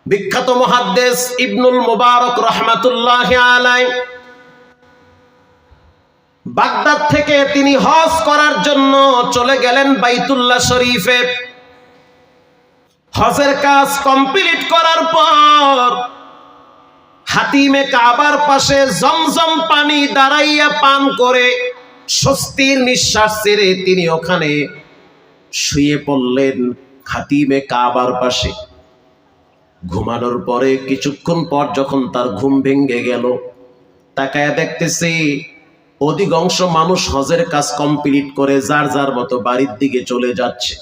বিখ্যাত মুহাদ্দিস ইবনুল মুবারক রাহমাতুল্লাহি আলাইহি বাগদাদ থেকে তিনি হজ করার জন্য চলে গেলেন বাইতুল্লাহ শরীফে। হজের কাজ কমপ্লিট করার পর হাতিমে কাবার পাশে জমজম পানি দাঁড়াইয়া পান করে স্বস্তির নিঃশ্বাস ছেড়ে তিনি ওখানে শুয়ে পড়লেন হাতিমে কাবার পাশে। ঘুমানোর পরে কিছুক্ষণ পর যখন তার ঘুম ভেঙে গেল, তাকায় দেখতেছে অধিকাংশ মানুষ হজের কাজ কমপ্লিট করে যার যার মতো বাড়ির দিকে চলে যাচ্ছে,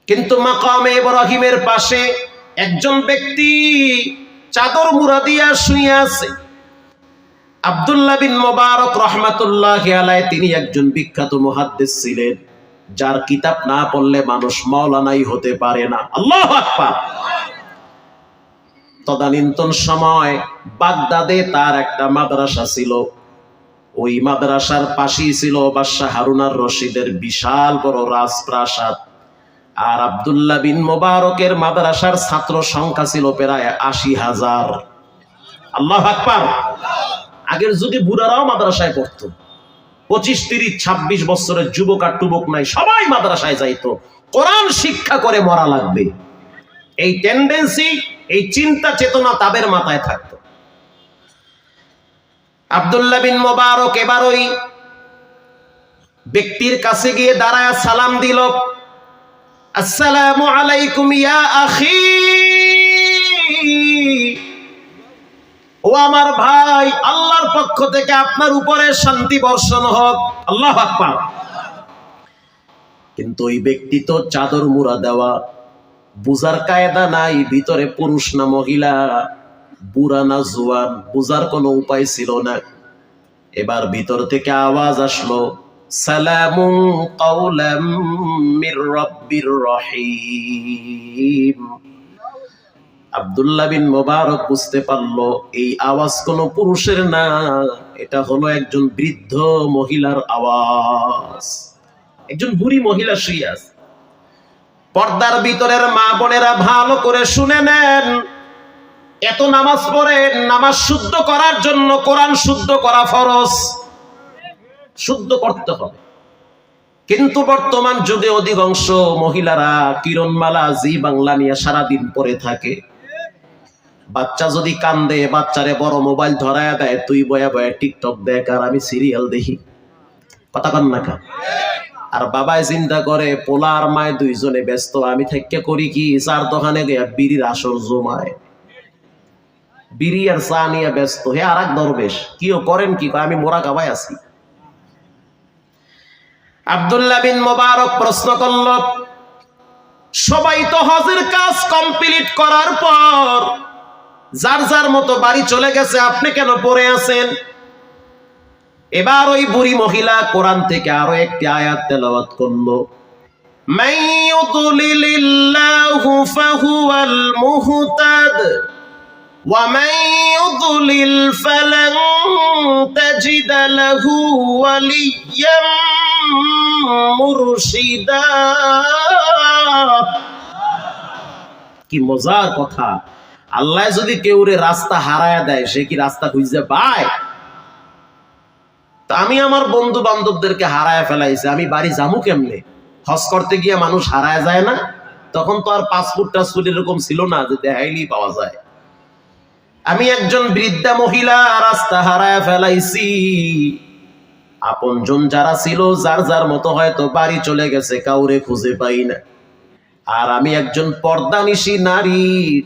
কিন্তু মাকামে ইব্রাহিমের পাশে একজন ব্যক্তি চাদর মুড়া দিয়া শুয়ে আছে। আব্দুল্লাহ বিন মুবারক রাহমাতুল্লাহি আলাইহি তিনি একজন বিখ্যাত মুহাদ্দিস ছিলেন, যার কিতাব না পড়লে মানুষ মাওলানাই হতে পারে না। আল্লাহু আকবার। তদানীন্তন সময় বাগদাদে তার একটা মাদ্রাসা ছিল। ওই মাদ্রাসার পাশেই ছিল বাদশাহ হারুন আর রশিদের বিশাল বড় রাজপ্রাসাদ। আর আব্দুল্লাহ বিন মুবারকের মাদ্রাসার ছাত্র সংখ্যা ছিল প্রায় ৮০,০০০। আল্লাহু আকবার। আগের যুগে বুড়ারাও মাদ্রাসায় পড়তো। ২৫, ৩০, ২৬ বছরের যুবক আর টুবক নাই, সবাই মাদ্রাসায় যাইতো। কোরআন শিক্ষা করে মরা লাগবে, এই টেন্ডেন্সি, এই চিন্তা চেতনা তাদের মাথায় থাকতো। আব্দুল্লাহ বিন মুবারক এবার ওই ব্যক্তির কাছে গিয়ে দাঁড়ায় সালাম দিল, আসসালামু আলাইকুম ইয়া আখি, ও আমার ভাই, আল্লাহর পক্ষ থেকে আপনার উপরে শান্তি বর্ষণ হোক। আল্লাহু আকবার। কিন্তু ওই ব্যক্তি তো চাদর মুড়া দেওয়া, বুঝার কায়দা নাই ভিতরে পুরুষ না মহিলা, বুড়া না জোয়ান, বুঝার কোনো উপায় ছিল না। এবার ভিতর থেকে আওয়াজ আসলো, সালামুন কাওলাম মির রাব্বির রহিম। আব্দুল্লাহ বিন মুবারক বুঝতে পারলো এই আওয়াজ কোনো পুরুষের না, এটা হলো একজন বৃদ্ধ মহিলার আওয়াজ। একজন বুড়ি মহিলা শুয়ে আছে। পর্দার ভিতরের মা বোনেরা ভালো করে শুনে নেন, এত নামাজ পড়েন, নামাজ শুদ্ধ করার জন্য কোরআন শুদ্ধ করা ফরজ, শুদ্ধ করতে হবে। কিন্তু বর্তমান যুগে অধিকাংশ মহিলারা কিরণমালা জি বাংলা নিয়ে সারাদিন পড়ে থাকে। বাচ্চা যদি কান্দে, বাচ্চারে বড় মোবাইল ধরায় দেয়, তুই বয়া বয়া টিকটক দেখ আর আমি সিরিয়াল দেখি। কথা কন না কা? আর বাবাই চিন্তা করে পোলা আর মায় দুইজনে ব্যস্ত, আমি থেকে করি কি, চার দোকানে গিয়া বিড়ির আসর জমায়, বিড়ি আর চা নিয়ে ব্যস্ত। হে আর এক দরবেশ, কিও করেন কি? আমি মোরা গাবাই আছি। আব্দুল্লাহ বিন মুবারক প্রশ্ন করল, সবাই তো হজের কাজ কমপ্লিট করার পর যার যার মতো বাড়ি চলে গেছে, আপনি কেন পড়ে আছেন? এবার ওই বুড়ি মহিলা কোরআন থেকে আরো একটি আয়াত তেলাওয়াত করলো, মান ইউদ্লিলিল্লাহু ফাহুয়াল মুহতাদ ওয়া মান ইউদ্লিল ফালান তাজিদা লাহু ওয়ালিয়্যাম মুরশিদা। কি মজার কথা! আল্লাহ যদি কেউরে রাস্তা হারায়া দেয়, সে কি রাস্তা খুঁজে পায়? তা আমি আমার বন্ধু বান্ধবদেরকে হারায় ফেলাইছি, আমি বাড়ি যামু কেমনে? হজ করতে গিয়ে মানুষ হারায় যায় না? তখন তো আর পাসপোর্ট টাসপোর্ট এরকম ছিল না যে দেখাইলেই পাওয়া যায়। আমি একজন বৃদ্ধা মহিলা, রাস্তা হারায় ফেলাইছি। আপনজন যারা ছিল যার যার মতো হয়তো বাড়ি চলে গেছে, কাউরে খুঁজে পাই না। আর আমি একজন পর্দানিশী নারী,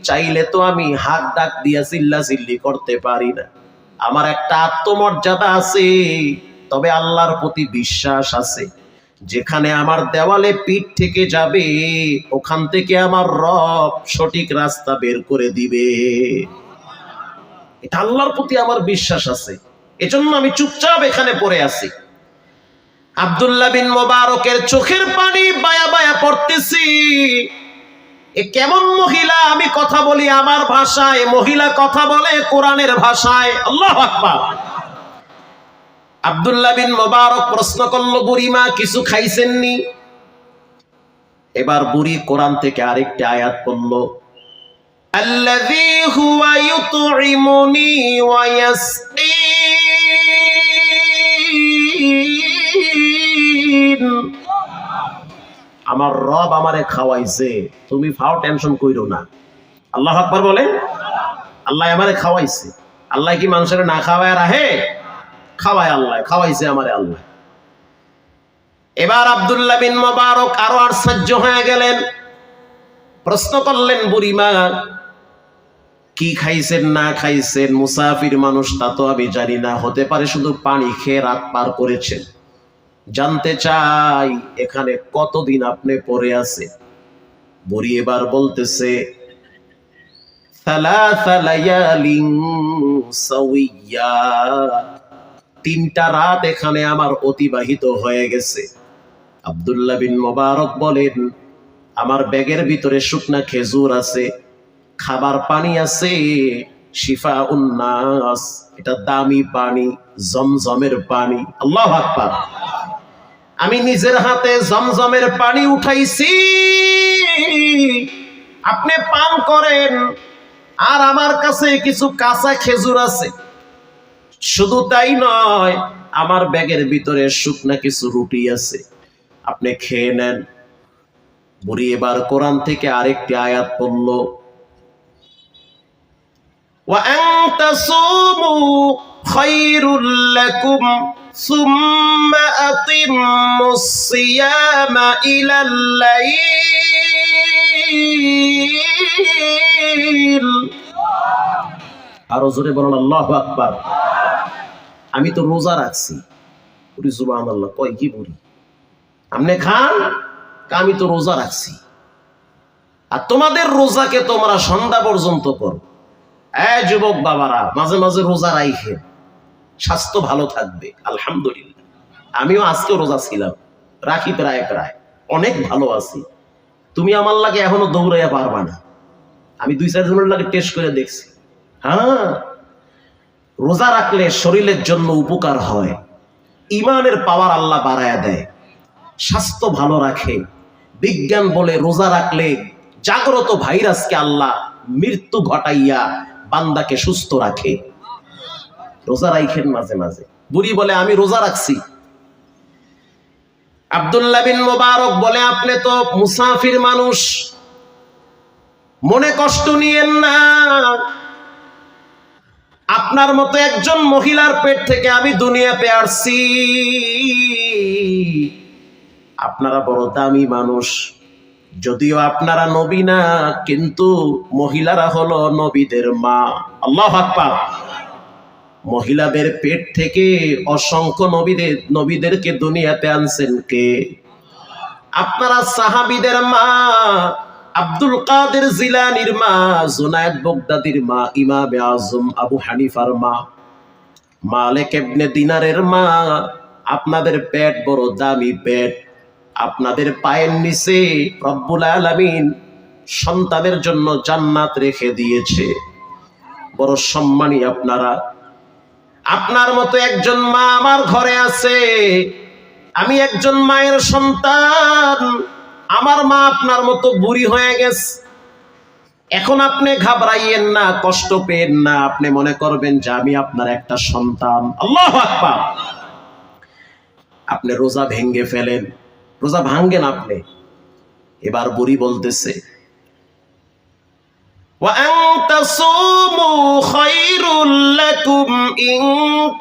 চাইলে তো আমি হাত ডাক দিয়া চিল্লা চিল্লি করতে পারি না। আমার একটা আত্মমর্যাদা আছে, তবে আল্লাহর প্রতি বিশ্বাস আছে। যেখানে আমার দেওয়ালে পিঠ থেকে যাবে, ওখান থেকে আমার রব সঠিক রাস্তা বের করে দিবে। এটা আল্লাহর প্রতি আমার বিশ্বাস আছে, এজন্য আমি চুপচাপ এখানে পড়ে আছি। আব্দুল্লাহ বিন মুবারকের চোখের পানি বায়া বায়া পড়তেছি। এ কেমন মহিলা? আমি কথা বলি আমার ভাষায়, মহিলা কথা বলে কোরআনের ভাষায়। আল্লাহু আকবার। আব্দুল্লাহ বিন মুবারক প্রশ্ন করলো, বুড়িমা কিছু খাইছেননি? এবার বুড়ি কোরআন থেকে আরেকটি আয়াত পড়ল, আল্লাযী হুয়া ইউতঈমুনি ওয়া ইয়াসকিন। আমার রব আমারে খাওয়াইছে, তুমি ফাও টেনশন কইরো না। আল্লাহু আকবার বলেন। আল্লাহ আমারে খাওয়াইছে। আল্লাহ কি মানুষের না খাওয়ায় রাখে? খাওয়ায় আল্লাহ, খাওয়াইছে আমারে আল্লাহ। এবার আব্দুল্লাহ বিন মুবারক আরো আশ্চর্য হয়ে গেলেন, প্রশ্ন করলেন, বুড়িমা কি খাইছেন না খাইছেন, মুসাফির মানুষ তা তো আমি জানি না, হতে পারে শুধু পানি খেয়ে রাত পার করেছেন। জানতে চাই এখানে কতদিন আপনি পড়ে আছেন? বুড়ি এবার বলতেছে, সালাসা লায়ালিন সাওয়িয়া, 3টা রাত এখানে আমার অতিবাহিত হয়ে গেছে। আব্দুল্লাহ বিন মুবারক বলেন, আমার ব্যাগের ভিতরে শুকনা খেজুর আছে, খাবার পানি আছে, শিফাউন নাস, এটা দামি পানি, জমজমের পানি। আল্লাহু আকবার। আমি নিজের হাতে জমজমের পানি উঠাইছি, আপনি পান করেন। আর আমার কাছে কিছু কাঁচা খেজুর আছে। শুধু তাই নয়, আমার ব্যাগের ভিতরে শুকনা কিছু রুটি আছে, আপনি খেয়ে নেন। বুড়ি এবার কোরআন থেকে আরেকটি আয়াত পড়ল, ওয়া আন তাসুমু খায়রুল লাকুম সুম্মা আতিম্মুস সিয়ামা ইলাল লাইল। আরো জোরে বলুন আল্লাহু আকবার। আমি তো রোজা রাখছি। বুড়ি সুবহানাল্লাহ কয়, কি বুড়ি আপনি খান? আমি তো রোজা রাখছি। আর তোমাদের রোজাকে তোমরা সন্ধ্যা পর্যন্ত করো। যুবক বাবারা, মাঝে মাঝে রোজা রাখেন, স্বাস্থ্য ভালো থাকবে। আলহামদুলিল্লাহ, আমিও আজকে রোজা ছিলাম, রাখি প্রায় অনেক ভালো আছি। তুমি আমার লাগে এখনো দৌড়াইয়া পারবা না। আমি 2-4 জনের লাগে টেস্ট করে দেখছি। হ্যাঁ, রোজা রাখলে শরীরের জন্য উপকার হয়, ইমানের পাওয়ার আল্লাহ বাড়ায়া দেয়, স্বাস্থ্য ভালো রাখে। বিজ্ঞান বলে রোজা রাখলে জাগ্রত ভাইরাসকে আল্লাহ মৃত্যু ঘটাইয়া বান্দাকে সুস্থ রাখে। রোজা রাখেন মাঝে মাঝে। বুড়ি বলে, আমি রোজা রাখছি। আব্দুল্লাহ বিন মুবারক বলে, আপনি তো মুসাফির মানুষ, মনে কষ্ট নিয়েন না। আপনার মতো একজন মহিলার পেট থেকে আমি দুনিয়াতে আসছি। আপনারা বড় দামি মানুষ, যদিও আপনারা নবী না, কিন্তু মহিলারা হলো নবীদের মা। আল্লাহু আকবার। মহিলাদের পেট থেকে অসংখ্য নবীদেরকে দুনিয়াতে আনছেন কে? আপনারা সাহাবীদের মা, আব্দুল কাদের জিলানীর মা, জুনায়েদ বাগদাদীর মা, ইমাম আজম আবু হানিফার মা, মালিক ইবনে দিনারের মা। আপনাদের পেট বড় দামি পেট। আপনাদের পায়ের নিচে রব্বুল আলামিন সন্তানের জন্য জান্নাত রেখে দিয়েছে। বড় সম্মানী আপনারা। আপনার মতো একজন মা আমার ঘরে আছে। আমি একজন মায়ের সন্তান। আমার মা আপনার মতো বুড়ি হয়ে গেছে। এখন আপনি ঘাবড়াইয়েন না, কষ্ট পেয়েন না। আপনি মনে করবেন যে আমি আপনার একটা সন্তান। আল্লাহু আকবার। আপনি রোজা ভেঙে ফেলেন, রোজা ভাঙ্গেন আপনি। এবার বুড়ি বলতেছে, ওয়া আন তাসুমু খায়রুল লাকুম ইন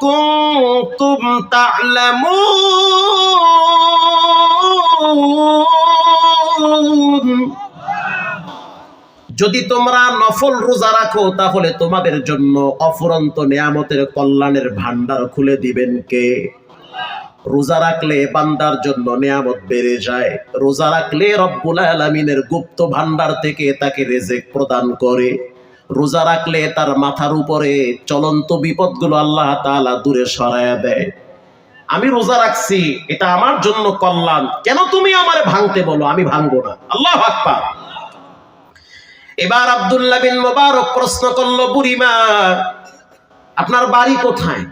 কুনতুম তা'লামুন। যদি তোমরা নফল রোজা রাখো তাহলে তোমাদের জন্য অফুরন্ত নিয়ামতের কল্যাণের ভান্ডার খুলে দিবেন কে? রোজা রাখলে বান্দার জন্য নিয়ামত বেড়ে যায়। রোজা রাখলে রব্বুল আলামিনের গুপ্ত ভান্ডার থেকে তাকে রিজিক প্রদান করে। রোজা রাখলে তার মাথার উপরে চলন্ত বিপদগুলো আল্লাহ তাআলা দূরে সরায়া দেয়। আমি রোজা রাখছি, এটা আমার জন্য কল্যাণ, কেন তুমি আমারে ভাঙতে বলো? আমি ভাঙবো না। আল্লাহু আকবার। এবার আব্দুল্লাহ বিন মুবারক প্রশ্ন করলো, বুড়িমা আপনার বাড়ি কোথায়?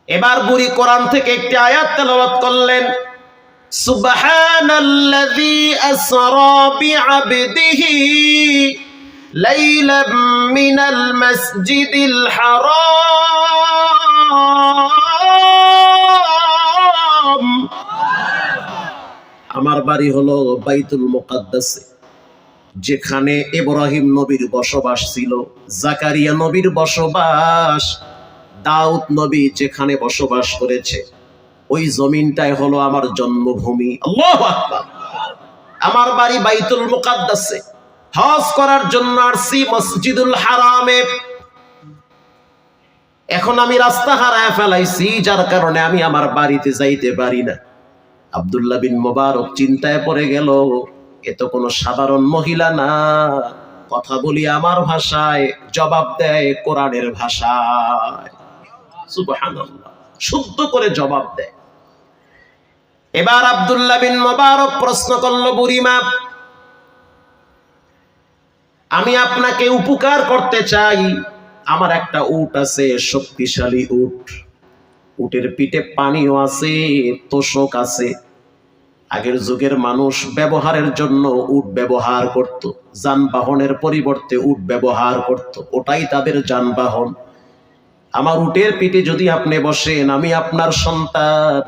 এবার বুড়ি কোরআন থেকে একটি আয়াত তেলাওয়াত করলেন, সুবহানাল্লাযী আসরা বিআবদিহি লাইলাম মিনাল মাসজিদিল হারাম, আমার বাড়ি হলো বাইতুল মুকাদ্দাসে, যেখানে ইব্রাহিম নবীর বসবাস ছিল, জাকারিয়া নবীর বসবাস, দাউদ নবী যেখানে বসবাস করেছে, ওই জমিনটাই হলো আমার জন্মভূমি। আল্লাহু আকবার। আমার বাড়ি বাইতুল মুকাদ্দাসে, হজ করার জন্য আসছি মসজিদুল হারামে। এখন আমি রাস্তা হারায় ফেলাইছি, যার কারণে আমি আমার বাড়িতে যাইতে পারি না। আব্দুল্লাহ বিন মুবারক চিন্তায় পড়ে গেল, এ তো কোনো সাধারণ মহিলা না, কথা বলি আমার ভাষায়, জবাব দেয় কোরআনের ভাষায়। সুবহানাল্লাহ, শুদ্ধ করে জবাব দেয়। এবার আব্দুল্লাহ বিন মুবারক প্রশ্ন করল, বুড়িমা, আমি আপনাকে উপকার করতে চাই। আমার একটা উট আছে, শক্তিশালী উট, উটের পিঠে পানিও আছে, তোষক আছে। আগের যুগের মানুষ ব্যবহারের জন্য উট ব্যবহার করত, যানবাহনের পরিবর্তে উট ব্যবহার করত, ওটাই তাদের যানবাহন। আমার উটের পিঠে যদি আপনি বসেন, আমি আপনার সন্তান,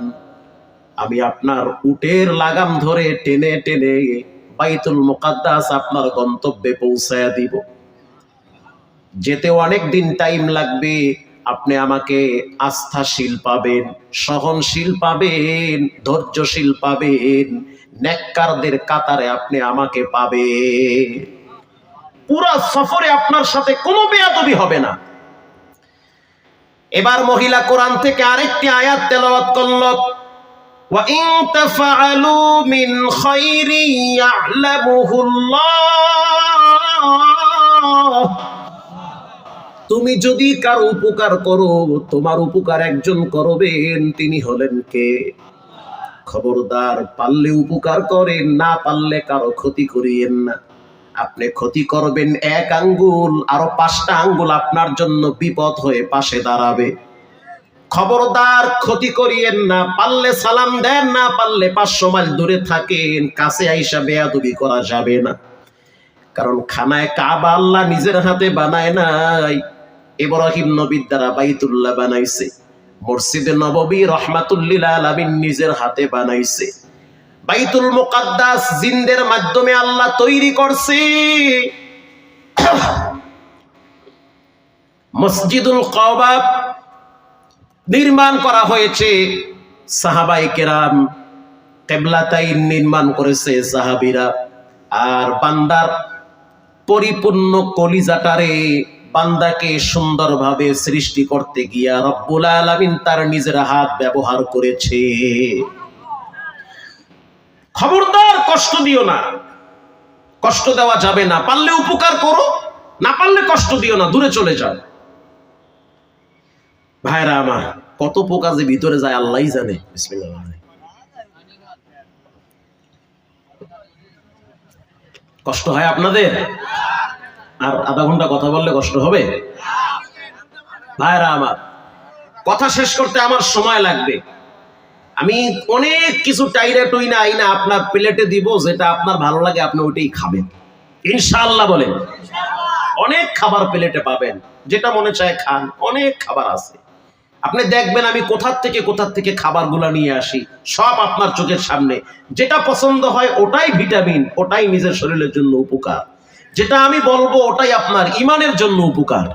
আমি আপনার উটের লাগাম ধরে টেনে টেনে বাইতুল মুকাদ্দাস আপনার গন্তব্যে পৌঁছায়া দিব। যেতে অনেক দিন টাইম লাগবে, আপনি আমাকে আস্থাশীল পাবেন, সহনশীল পাবেন, ধৈর্যশীল পাবেন, নেককারদের কাতারে আপনি আমাকে পাবেন। পুরা সফরে আপনার সাথে কোনো বেয়াদবি হবে না। এবার মহিলা কোরআন থেকে আরেকটি আয়াত তেলাওয়াত করল, ওয়া ইন তাফআলু মিন খায়রিন ইয়া'লামুহুল্লাহ, তুমি যদি কারো উপকার করো, তোমার উপকার একজন করবেন, তিনি হলেন কে? খবরদার, পারলে উপকার করেন, না পারলে কারো ক্ষতি করিয়েন না। আপনি ক্ষতি করবেন এক আঙ্গুল, আরো 5টা আঙ্গুল আপনার জন্য বিপদ হয়ে পাশে দাঁড়াবে। খবরদার, ক্ষতি করিয়েন না। পারলে সালাম দেন, না পারলে 500 মাইল দূরে থাকেন, কাছে আইসা বেয়াদবি করা যাবে না। কারণ খানায় কাবা আল্লাহ নিজের হাতে বানায় নাই, ইব্রাহিম নবীর দ্বারা বাইতুল্লাহ বানাইছে। মসজিদে নববী রহমাতুল লিল আলামিন নিজের হাতে বানাইছে। বাইতুল মুকাদ্দাস জিনদের মাধ্যমে আল্লাহ তৈরি করছে। মসজিদুল কাবা নির্মাণ করা হয়েছে, সাহাবায়ে কেরাম, কিবলাতাইন নির্মাণ করেছে সাহাবীরা। আর বান্দার পরিপূর্ণ কলিজাটারে, বান্দাকে সুন্দরভাবে সৃষ্টি করতে গিয়া রব্বুল আলামিন তার নিজের হাত ব্যবহার করেছে। খবরদার, কষ্ট দিও না, কষ্ট দেওয়া যাবে না। পারলে উপকার করো, না পারলে কষ্ট দিও না, দূরে চলে যাও। ভাইরা আমার, কত পোকা যে ভিতরে যায় আল্লাহই জানে। বিসমিল্লাহ। কষ্ট হয় আপনাদের? আর আধা ঘন্টা কথা বললে কষ্ট হবে? ভাইরা আমার, কথা শেষ করতে আমার সময় লাগবে। আমি অনেক কিছু টাইরা টুইনা আইনা আপনার প্লেটে দিব, যেটা আপনার ভালো লাগে আপনি ওইটাই খাবেন ইনশাআল্লাহ। বলেন, অনেক খাবার প্লেটে পাবেন, যেটা মনে চায় খান, অনেক খাবার আছে। আপনি দেখবেন আমি কোথার থেকে খাবারগুলো নিয়ে আসি, সব আপনার চোখের সামনে। যেটা পছন্দ হয় ওটাই ভিটামিন, ওটাই নিজের শরীরের জন্য উপকার। যেটা আমি বলবো ওটাই আপনার ইমানের জন্য উপকার,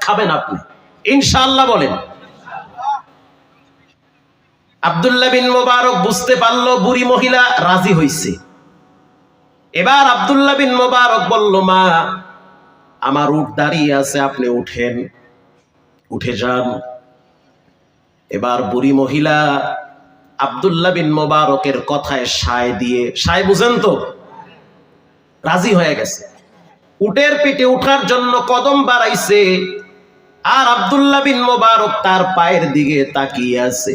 খাবেন আপনি ইনশাআল্লাহ। বলেন। আব্দুল্লাহ বিন মুবারক বুঝতে পারলো বুড়ি মহিলা রাজি হইছে। এবার আব্দুল্লাহ বিন মুবারক বলল, মা, আমার উট দাঁড়িয়ে আছে, আপনি উঠেন, উঠে যান। এবার বুড়ি মহিলা আব্দুল্লাহ বিন মুবারকের কথায় সায় দিয়ে, সায় বুঝেন তো, রাজি হয়ে গেছে। উটের পিঠে উঠার জন্য কদম বাড়াইছে, আর আব্দুল্লাহ বিন মুবারক তার পায়ের দিকে তাকিয়ে আছে।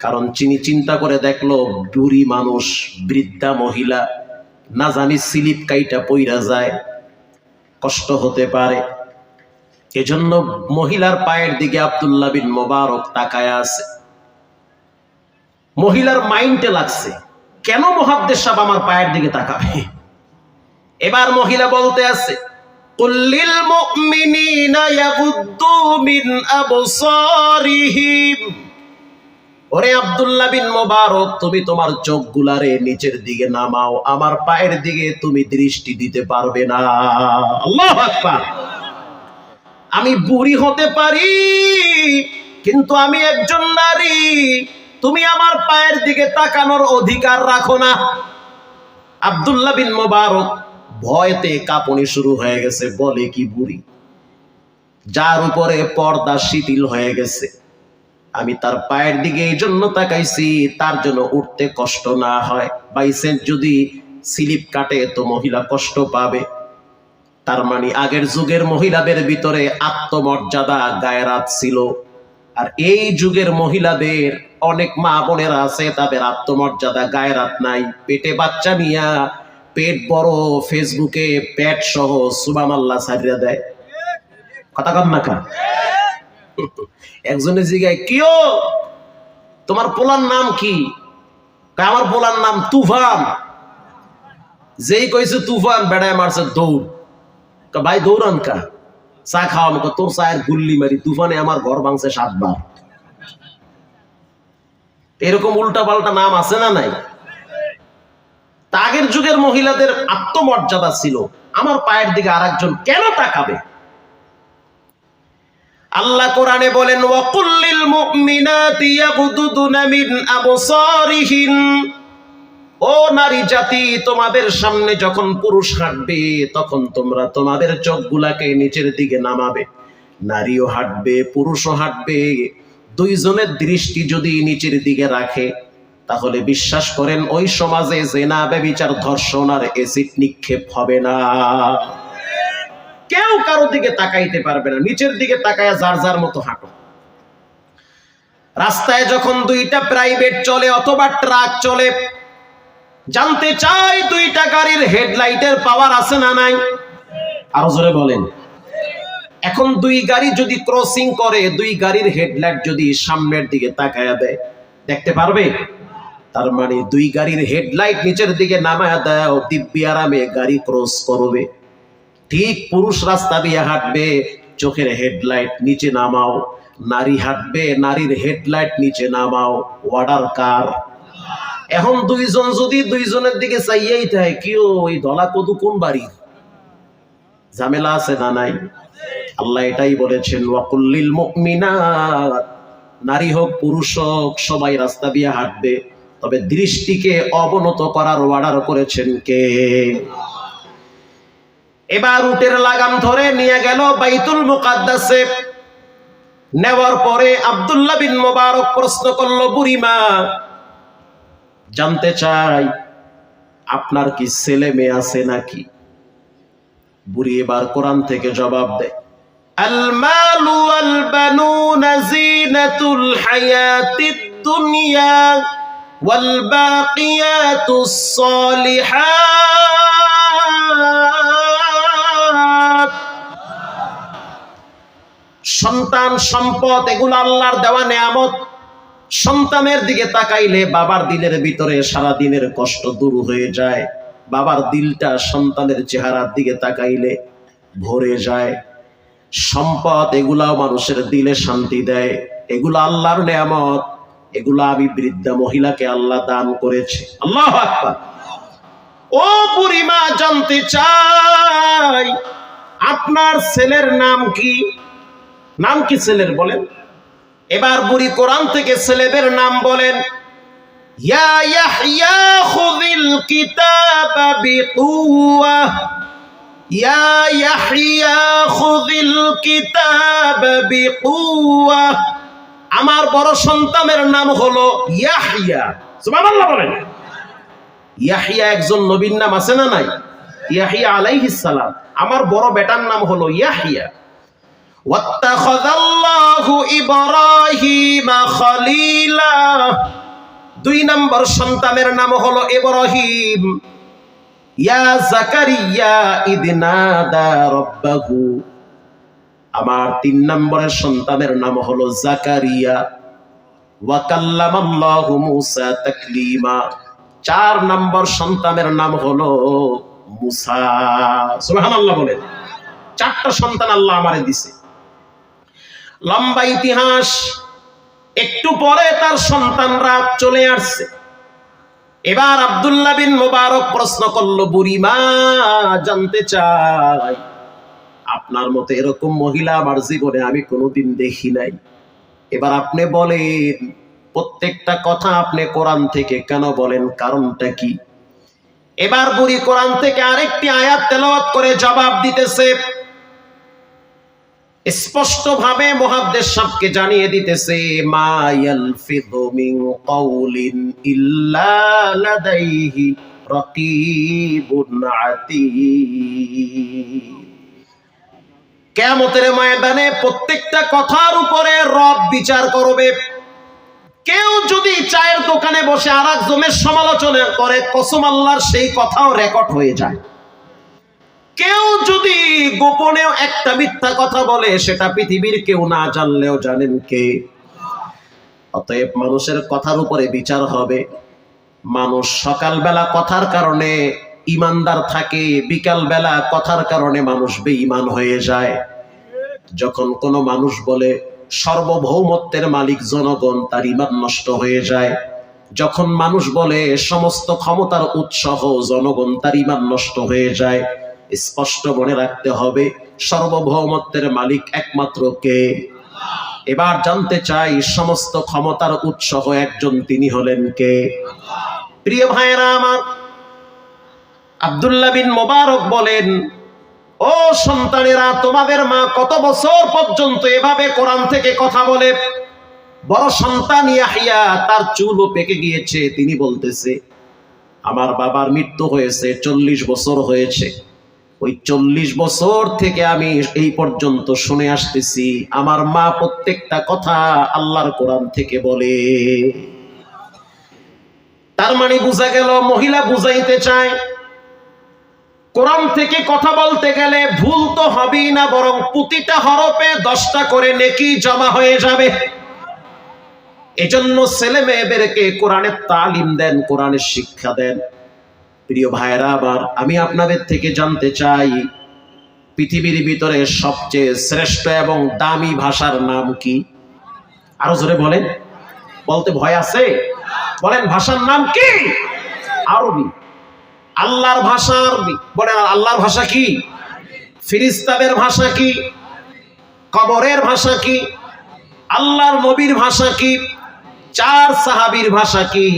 কারণ চিনি চিন্তা করে দেখলো, বুড়ি মানুষ, বৃদ্ধা মহিলা, না জানি স্লিপ কাইটা পইরা যায়, কষ্ট হতে পারে। এজন্য মহিলার পায়ের দিকে আব্দুল্লাহ বিন মুবারক তাকায় আছে। মহিলার মাইন্ডে লাগছে, কেন মুহাদ্দিস সাহেব আমার পায়ের দিকে তাকাবে? এবার মহিলা বলতে আছে, কুল্লিল মুমিনিনা ইয়াগুদ্দু মিন আবসারিহিম। ওরে আব্দুল্লাহ বিন মোবারক, তুমি তোমার চোখগুলারে নিচের দিকে নামাও, আমার পায়ের দিকে তুমি দৃষ্টি দিতে পারবে না। আল্লাহু আকবার। আমি বুড়ি হতে পারি, কিন্তু আমি একজন নারী, তুমি আমার পায়ের দিকে তাকানোর অধিকার রাখো না। আব্দুল্লাহ বিন মোবারক ভয়তে কাঁপুনি শুরু হয়ে গেছে। বলে কি বুড়ি, যার উপরে পর্দা শিথিল হয়ে গেছে, আমি তার পায়ের দিকে এই জন্য তাকাইছি তার জন্য উঠতে কষ্ট না হয়। বাইসেন্স যদি স্লিপ কাটে তো মহিলা কষ্ট পাবে। তার মানে আগের যুগের মহিলাদের ভিতরে আত্মমর্যাদা গায়রাত ছিল, আর এই যুগের মহিলাদের অনেক মা বোনেরা আছে তাদের আত্মমর্যাদা গায়রাত নাই। পেটে বাচ্চা নিয়া পেট বড়, ফেসবুকে পেট সহ সুবহানাল্লাহ ছাড়িয়ে দেয়। কথা কন না কা? একজনের জিগায়, কিও তোমার পোলার নাম কি? আমার পোলার নাম তুফান। যেই কইছে তুফান, বেড়ায় মারছে দৌড়। ভাই দৌড়ান কা? চা খাওয়া মতো তোর চায়ের গুল্লি মারি, তুফানে আমার ঘর ভাঙছে 7 বার। এরকম উল্টা পাল্টা নাম আছে না নাই? আগের যুগের মহিলাদের আত্মমর্যাদা ছিল, আমার পায়ের দিকে আরেকজন কেন তাকাবে? আল্লাহ কোরআনে বলেন, ওয়াকুল্লিল মুমিনাতি ইয়াগুদুদুনা মিন আবসারিহিন। ও নারী জাতি, তোমাদের সামনে যখন পুরুষ হাঁটবে তখন তোমরা তোমাদের চোখগুলাকে নিচের দিকে নামাবে। নারীও হাঁটবে, পুরুষও হাঁটবে, দুইজনের দৃষ্টি যদি নিচের দিকে রাখে তাহলে বিশ্বাস করেন ওই সমাজে জিনা, ব্যভিচার, ধর্ষণ আর এসিড নিক্ষেপ হবে না। কেউ কারো দিকে তাকাইতে পারবে না, নিচের দিকে তাকায়া যার যার মতো হাঁটো। রাস্তায় যখন দুইটা প্রাইভেট চলে অথবা ট্রাক চলে, জানতে চাই দুইটা গাড়ির হেডলাইটের পাওয়ার আছে না নাই? আরো জোরে বলেন। এখন দুই গাড়ি যদি ক্রসিং করে, দুই গাড়ির হেডলাইট যদি সামনের দিকে তাকায়া দেয়, দেখতে পারবে? তার মানে দুই গাড়ির হেডলাইট নিচের দিকে নামায়া দাও, দিব্যি আরামে গাড়ি ক্রস করবে। ঠিক পুরুষ রাস্তা দিয়ে হাঁটবে, চোখের হেডলাইট নিচে নামাও। নারী হাঁটবে, নারীর হেডলাইট নিচে নামাও। অর্ডার কার? এখন দুইজন যদি দুইজনের দিকে চাইয়েই থাকে, কিও ওই ধলা কদু কোন বাড়ি? ঝামেলা আছে না নাই? আল্লাহ এটাই বলেছেন, ওয়াকুল্লিল মুমিনাত। নারী হোক পুরুষ হোক সবাই রাস্তা দিয়ে হাঁটবে, তবে দৃষ্টিকে অবনত করার অর্ডার করেছেন কে? এবার উটের লাগাম ধরে নিয়ে গেল বাইতুল মুকাদ্দাসে। নেওয়ার পরে আব্দুল্লাহ বিন মোবারক প্রশ্ন করলো, বুড়িমা জানতে চাই আপনার কি ছেলে মেয়ে আছে নাকি? বুড়ি এবার কোরআন থেকে জবাব দেয়, আল মালু ওয়াল বানুনা জিনাতুল হায়াতিদ দুনিয়া ওয়াল বাকিয়াতুস সালিহাত। সন্তান, সম্পদ, এগুলো আল্লাহর দেওয়া নেয়ামত। সন্তানের দিকে তাকাইলে বাবার দিলের ভিতরে সারা দিনের কষ্ট দূর হয়ে যায়। বাবার দিলটা সন্তানের চেহারার দিকে তাকাইলে ভরে যায়। সম্পদ, এগুলাও মানুষের দিলে শান্তি দেয়। এগুলো আল্লাহর নেয়ামত। এগুলো আমি বৃদ্ধা মহিলাকে আল্লাহ দান করেছে। আল্লাহু আকবার। ও বুড়িমা জানতে চাই আপনার ছেলের নাম কি? নাম কি ছেলের বলেন? এবার বুড়ি কোরআন থেকে ছেলেদের নাম বলেন, ইয়া ইয়াহইয়া খুযিল কিতাবা বিকুওয়া, ইয়া ইয়াহইয়া খুযিল কিতাবা বিকুওয়া। আমার বড় সন্তানের নাম হলো ইয়াহইয়া। সুবহানাল্লাহ বলেন। ইয়াহইয়া একজন নবীর নাম আছে না নাই? ইয়াহইয়া আলাইহিস সালাম। আমার বড় বেটার নাম হলো ইয়াহইয়া। ওয়াত্তাখাযাল্লাহু ইব্রাহিমা খলিলা। 2 নম্বর সন্তানের নাম হলো ইব্রাহিম। ইয়া যাকারিয়া ইদনাদা রাব্বাহু। আমার 3 নম্বরের সন্তানের নাম হলো যাকারিয়া। ওয়া কাল্লামাল্লাহু মূসা তাকলিমা। 4 নম্বর সন্তানের নাম হলো মুসা। সুবহানাল্লাহ বলেন। 4টা সন্তান আল্লাহ আমারে দিছে। লম্বা ইতিহাস। একটু পরে তার সন্তানরা চলে আসছে। এবার আব্দুল্লাহ বিন মুবারক প্রশ্ন করলো, বুড়িমা জানতে চাই, আপনার মতো এরকম মহিলা আমার জীবনে আমি কোনোদিন দেখি নাই। এবার আপনি বলেন, প্রত্যেকটা কথা আপনি কোরআন থেকে কেন বলেন, কারণটা কি? এবার বুড়ি কোরআন থেকে আরেকটি আয়াত তেলাওয়াত করে জবাব দিতেছে। স্পষ্ট ভাবে মুহাদ্দিস সাহেবকে জানিয়ে দিতেছে, মা ইয়ালফিযু মিন কাউলিন ইল্লা লাদাইহি রাকীবুন আতীদ। কিয়ামতের ময়দানে প্রত্যেকটা কথার উপরে রব বিচার করবে। কেউ যদি চায়ের দোকানে বসে আরেকজনের সমালোচনা করে, কসম আল্লাহর সেই কথাও রেকর্ড হয়ে যায়। কেউ যদি গোপনেও একটা মিথ্যা কথা বলে, সেটা পৃথিবীর কেউ না জানলেও জানেন কে। অতএব মানুষের কথার উপরে বিচার হবে। মানুষ সকালবেলা কথার কারণে ইমানদার থাকে, বিকালবেলা কথার কারণে মানুষ বেঈমান হয়ে যায়। যখন কোনো মানুষ বলে সার্বভৌমত্বের মালিক জনগণ, তার ঈমান নষ্ট হয়ে যায়। যখন মানুষ বলে সমস্ত ক্ষমতার উৎস জনগণ, তার ঈমান নষ্ট হয়ে যায়। স্পষ্ট মনে রাখতে হবে, সার্বভৌমত্বের মালিক একমাত্র কে? এবার জানতে চাই, সমস্ত ক্ষমতার উৎস একজন, তিনি হলেন কে? প্রিয় ভাইরা আমার, আব্দুল্লাহ বিন মুবারক বলেন, ও সন্তানেরা, তোমাদের মা কত বছর পর্যন্ত এভাবে কোরআন থেকে কথা বলে? বড় সন্তান ইয়াহইয়া, তার চুলও পেকে গিয়েছে। তিনি বলতেছে, আমার বাবার মৃত্যু হয়েছে 40 বছর হয়েছে। ওই 40 বছর থেকে আমি এই পর্যন্ত শুনে আসতেছি, আমার মা প্রত্যেকটা কথা আল্লাহর কোরআন থেকে বলে। তার মানে বোঝা গেল, মহিলা বুঝাইতে চায় কোরআন থেকে কথা বলতে গেলে ভুল তো হবেই না, বরং প্রতিটা হরফে 10টা করে নেকি জমা হয়ে যাবে। এজন্য ছেলে মেয়েদেরকে কোরআনের তালিম দেন, কোরআনের শিক্ষা দেন। প্রিয় ভাইরা আবার, আমি আপনাদের থেকে জানতে চাই, পৃথিবীর ভিতরে সবচেয়ে শ্রেষ্ঠ এবং দামি ভাষার নাম কি? আরো জোরে বলেন। বলতে ভয় আছে? বলেন, ভাষার নাম কি? আরবি। আল্লাহর ভাষা আরবি। বলেন, আল্লাহর ভাষা কি? ফেরেশতাদের ভাষা কি? কবরের ভাষা কি? আল্লাহর নবীর ভাষা কি? 4 সাহাবীর ভাষা কি?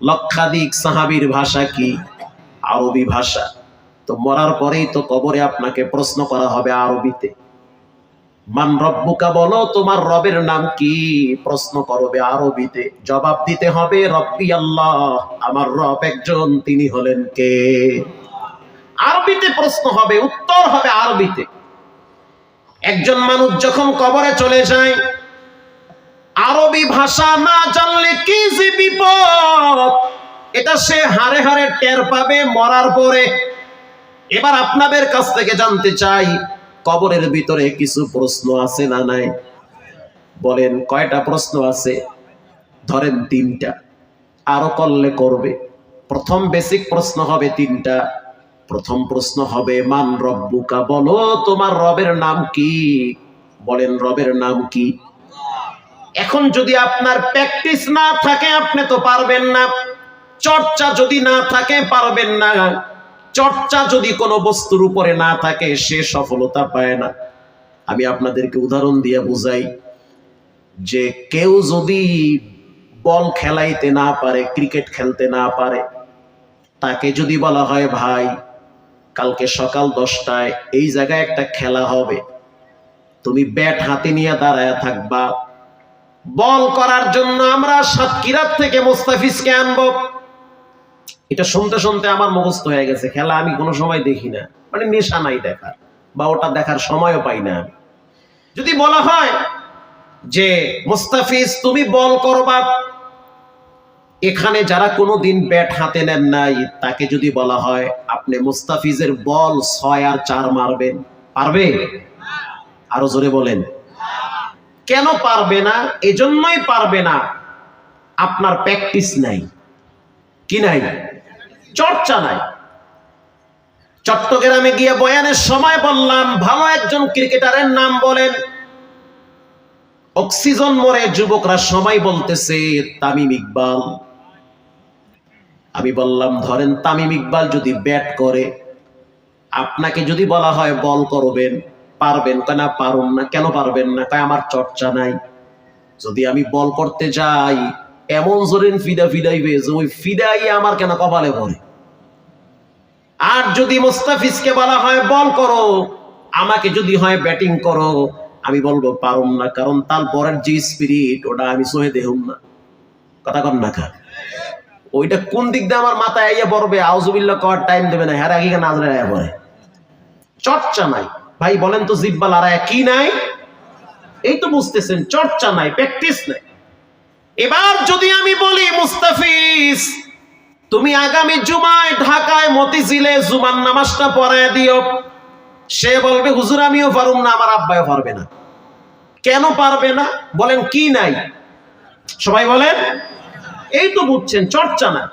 লক্ষাধিক সাহাবীর ভাষা কি? আরবি ভাষা। তো মরার পরেই তো কবরে আপনাকে প্রশ্ন করা হবে আরবিতে। মান রব্বুকা, বলো তোমার রবের নাম কি? প্রশ্ন করবে আরবিতে। জবাব দিতে হবে, রব্বি আল্লাহ, আমার রব একজন, তিনি হলেন কে? আরবিতে প্রশ্ন হবে, উত্তর হবে আরবিতে। একজন মানুষ যখন কবরে চলে যায়, আরবি ভাষা না জানলে কি যে বিপদ, এটা সে হারে হারে টের পাবে মরার পরে। এবার আপনাদের কাছ থেকে জানতে চাই, কবরের ভিতরে কিছু প্রশ্ন আছে না নাই? বলেন, কয়টা প্রশ্ন আছে? ধরেন 3টা, আরো করলে করবে। প্রথম বেসিক প্রশ্ন হবে 3টা। প্রথম প্রশ্ন হবে, মান রব্বুকা, বলো তোমার রবের নাম কি? বলেন, রবের নাম কি? এখন যদি আপনার প্র্যাকটিস না থাকে, আপনি তো পারবেন না। চর্চা যদি না থাকে, পারবেন না। চর্চা যদি কোনো বস্তুর উপরে না থাকে, সে সফলতা পায় না। আমি আপনাদেরকে উদাহরণ দিয়ে বুঝাই, যে কেউ যদি বল খেলাইতে না পারে, ক্রিকেট খেলতে না পারে, তাকে যদি বলা হয়, ভাই কালকে সকাল 10টায় এই জায়গায় একটা খেলা হবে, তুমি ব্যাট হাতে নিয়ে দাঁড়ায় থাকবা, বল করার জন্য আমরা সাতক্ষীরা থেকে মোস্তাফিজকে আনবো। এটা শুনতে শুনতে আমার মুখস্থ হয়ে গেছে। খেলা আমি কোনো সময় দেখি না, মানে নেশা নাই দেখার, বা ওটা দেখার সময়ও পাই না আমি। যদি বলা হয় যে মোস্তাফিজ তুমি বল করবা, এখানে যারা কোনোদিন ব্যাট হাতে নেন নাই, তাকে যদি বলা হয় আপনি মুস্তাফিজের বল 6 আর 4 মারবেন, পারবে? আরো জোরে বলেন। কেন পারবে না? এজন্যই পারবে না, আপনার প্র্যাকটিস নাই। কি নাই? চর্চা নাই। চট্টগ্রামে গিয়ে বয়ানের সময় বললাম, ভালো একজন ক্রিকেটারের নাম বলেন। অক্সিজেন মোড়ে যুবকরা সবাই বলতেছে তামিম ইকবাল। আমি বললাম, ধরেন তামিম ইকবাল যদি ব্যাট করে, আপনাকে যদি বলা হয় বল করবেন, পারবেন? কেন পারুন না। কেন পারবেন না? তাই আমার চর্চা নাই। যদি আমি বল করতে যাই, এমন জোরেন ফিদা ফিদাইবে যে ওই ফিদাই আমার কেন কপালে পড়ে। আর যদি মুস্তাফিজকে বলা হয় বল করো, আমাকে যদি হয় ব্যাটিং করো, আমি বলবো পারুম না, কারণ তার পরের যে স্পিরিট ওটা আমি সহে দেহুম না। কথা কন না খা, ওইটা কোন দিক দিয়ে আমার মাথায় আইয়া পড়বে, আউযুবিল্লাহ কর টাইম দেবে না, হ্যাঁ আগে নাজরে আয়া পড়ে। চর্চা নাই ভাই, বলেন তো জিব্বা লড়াই কি নাই? এই তো বুঝতেছেন, চর্চা নাই, প্র্যাকটিস নাই। এবার যদি আমি বলি মুস্তাফিজ তুমি আগামী জুমায় ঢাকায় মতিঝিলে জুমার নামাজটা পড়ায় দিও, সে বলবে হুজুর আমিও পারুম না, আমার আব্বাও পারবে না। কেন পারবে না? বলেন কি নাই? সবাই বলেন। এই তো বুঝছেন, চর্চা না।